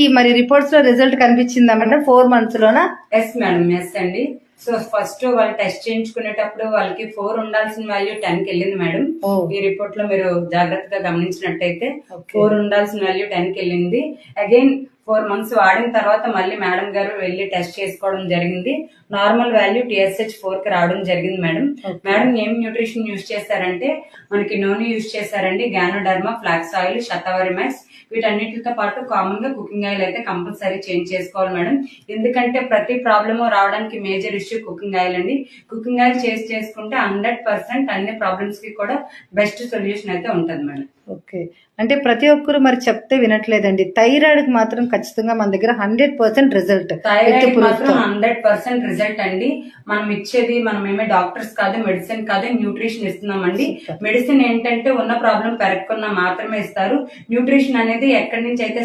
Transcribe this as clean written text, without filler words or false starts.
ఈ మరి రిపోర్ట్స్ లో రిజల్ట్ కనిపించిందా మేడం 4 months లోనా? ఎస్ మేడం, ఎస్ అండి. సో ఫస్ట్ వాళ్ళు టెస్ట్ చేయించుకునేటప్పుడు వాళ్ళకి 4 ఉండాల్సిన వాల్యూ 10 కి వెళ్ళింది మేడం. ఈ రిపోర్ట్ లో మీరు జాగ్రత్తగా గమనించినట్టయితే 4 ఉండాల్సిన వాల్యూ 10 కి వెళ్ళింది. అగైన్ 4 months వాడిన తర్వాత మళ్ళీ మేడం గారు వెళ్ళి టెస్ట్ చేసుకోవడం జరిగింది. నార్మల్ వాల్యూ TSH 4 కి రావడం జరిగింది మేడం. మేడం ఏం న్యూట్రిషన్ యూజ్ చేశారంటే మనకి నూనె యూజ్ చేశారండి, గ్యానోడర్మా, ఫ్లాక్స్ ఆయిల్, శతవరి మ్యాక్స్, వీటన్నిటితో పాటు కామన్ గా కుకింగ్ ఆయిల్ అయితే కంపల్సరీ చేంజ్ చేసుకోవాలి మేడం. ఎందుకంటే ప్రతి ప్రాబ్లమ్ రావడానికి మేజర్ ఇష్యూ కుకింగ్ ఆయిల్ అండి. కుకింగ్ ఆయిల్ చేసుకుంటే 100% అన్ని ప్రాబ్లమ్స్ కి కూడా బెస్ట్ సొల్యూషన్ అయితే ఉంటుంది మేడం. ఓకే, అంటే ప్రతి ఒక్కరు మరి చెప్తే వినట్లేదండి. థైరాయిడ్ కి మాత్రం ఖచ్చితంగా మన దగ్గర 100% రిజల్ట్. థైరాయిడ్ మాత్రం 100% రిజల్ట్ అండి. మనం ఇచ్చేది మనమేమే డాక్టర్స్ కాదు, మెడిసిన్ కాదు, న్యూట్రిషన్ ఇస్తున్నామండి. మెడిసిన్ ఏంటంటే ఉన్న ప్రాబ్లం పెరగకుండా మాత్రమే ఇస్తారు. న్యూట్రిషన్ అనేది ఎక్కడి నుంచి అయితే